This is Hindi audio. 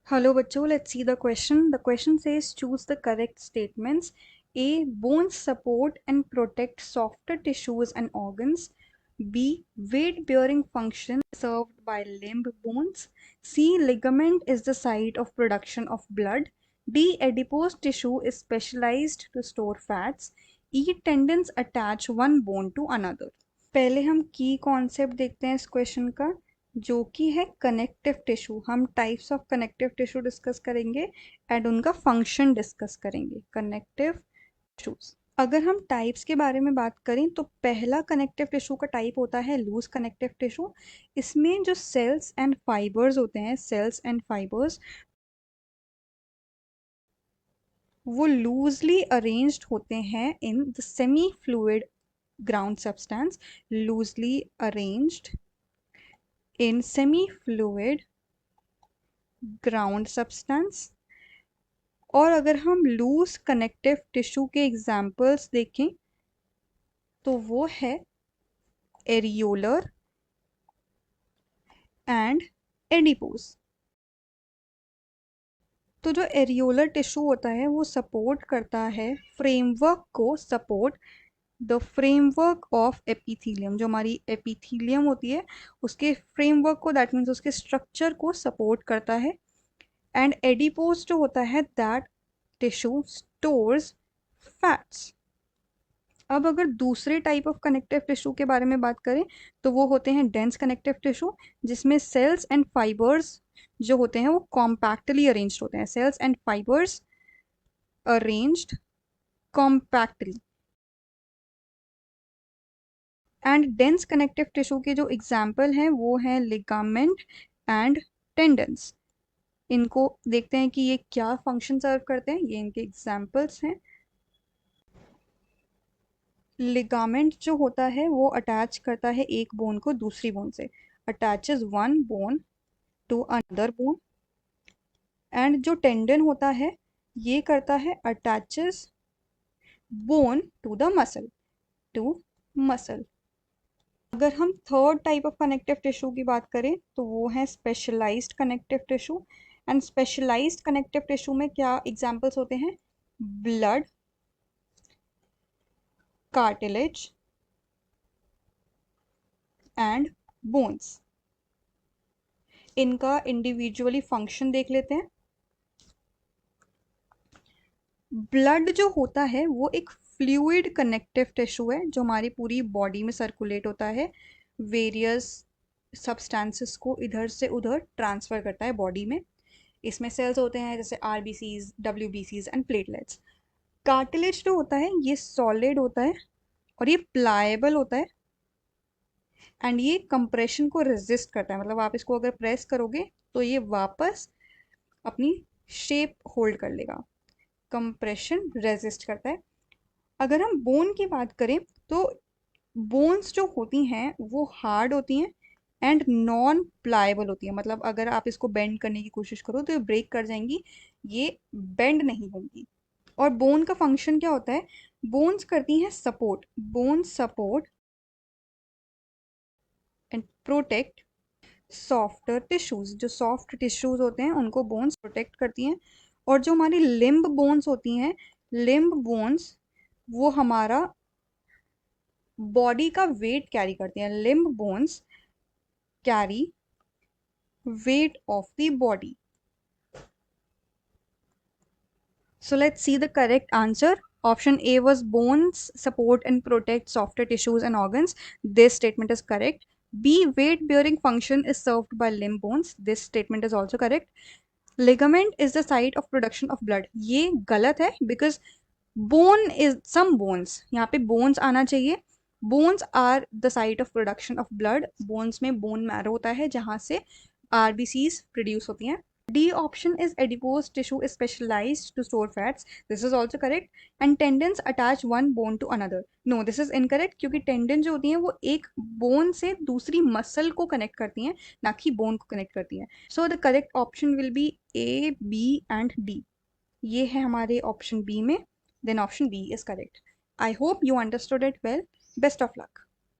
Hello, bachcho. Let's see the question. The question says choose the correct statements. A. Bones support and protect softer tissues and organs. B. Weight bearing function served by limb bones. C. Ligament is the site of production of blood. D. Adipose tissue is specialized to store fats. E. Tendons attach one bone to another. पहले हम की कॉन्सेप्ट देखते हैं इस क्वेश्चन का, जो कि है कनेक्टिव टिश्यू। हम types of connective tissue discuss करेंगे एंड उनका फंक्शन डिस्कस करेंगे। कनेक्टिव टिश्यूज, अगर हम टाइप्स के बारे में बात करें तो पहला कनेक्टिव टिश्यू का टाइप होता है लूज कनेक्टिव टिश्यू। इसमें जो सेल्स एंड फाइबर्स होते हैं, सेल्स एंड फाइबर्स वो लूजली अरेंज्ड होते हैं in the semi fluid ground substance, loosely arranged in semi-fluid ground substance। और अगर हम लूज कनेक्टिव टिश्यू के एग्जाम्पल्स देखें तो वो है एरियोलर एंड एडिपोज। तो जो एरियोलर टिश्यू होता है वो सपोर्ट करता है फ्रेमवर्क को, support the framework of epithelium. जो हमारी एपिथीलियम होती है उसके फ्रेमवर्क को, दैट मीन्स उसके स्ट्रक्चर को सपोर्ट करता है। एंड एडिपोज जो होता है दैट टिश्यू स्टोर्स फैट्स। अब अगर दूसरे टाइप ऑफ कनेक्टिव टिश्यू के बारे में बात करें तो वो होते हैं डेंस कनेक्टिव टिश्यू, जिसमें सेल्स एंड फाइबर्स जो होते हैं वो कॉम्पैक्टली अरेंज्ड होते हैं। Cells and fibres arranged compactly. And dense connective tissue के जो एग्जाम्पल हैं वो हैं लिगामेंट एंड टेंडन्स। इनको देखते हैं कि ये क्या फंक्शन सर्व करते हैं, ये इनके एग्जाम्पल्स हैं। लिगामेंट जो होता है वो अटैच करता है एक बोन को दूसरी बोन से, attaches one bone to another bone. And जो टेंडन होता है ये करता है attaches bone to the muscle, to muscle. अगर हम third type of connective tissue की बात करें तो वो है specialised connective tissue. And specialised connective tissue में क्या एग्जांपल्स होते हैं? Blood, cartilage and bones. इनका इंडिविजुअली फंक्शन देख लेते हैं। ब्लड जो होता है वो एक फ्लूइड कनेक्टिव टिश्यू है जो हमारी पूरी बॉडी में सर्कुलेट होता है, वेरियस सब्सटेंसेस को इधर से उधर ट्रांसफर करता है बॉडी में। इसमें सेल्स होते हैं जैसे आरबीसीज, डब्ल्यूबीसीज एंड प्लेटलेट्स। कार्टिलेज जो होता है ये सॉलिड होता है और ये प्लाएबल होता है एंड ये कंप्रेशन को रेजिस्ट करता है। मतलब आप इसको अगर प्रेस करोगे तो ये वापस अपनी शेप होल्ड कर लेगा, कंप्रेशन रेजिस्ट करता है। अगर हम बोन की बात करें तो बोन्स जो होती हैं वो हार्ड होती हैं एंड नॉन प्लाएबल होती है। मतलब अगर आप इसको बेंड करने की कोशिश करो तो ये ब्रेक कर जाएंगी, ये बेंड नहीं होंगी। और बोन का फंक्शन क्या होता है? बोन्स करती हैं support, bones support and protect softer tissues. जो सॉफ्ट टिश्यूज होते हैं उनको बोन्स प्रोटेक्ट करती हैं। और जो हमारी लिम्ब बोन्स होती हैं, लिम्ब बोन्स वो हमारा बॉडी का वेट कैरी करती हैं। Limb bones carry weight of the body. So let's see the correct answer. Option A was bones support and protect softer tissues and organs. This statement is correct. B, weight bearing function is served by limb bones. This statement is also correct. Ligament is the site of production of blood. ये गलत है because bone is some bones. यहाँ पे bones आना चाहिए। Bones are the site of production of blood. Bones में bone marrow होता है जहाँ से RBCs produce होती हैं। D option is adipose tissue is specialized to store fats. This is also correct. And tendons attach one bone to another. No, this is incorrect क्योंकि tendon जो होती हैं वो एक bone से दूसरी muscle को connect करती हैं, ना कि bone को connect करती हैं। So the correct option will be A, B and D. ये है हमारे option B में. Then option B is correct. I hope you understood it well. Best of luck.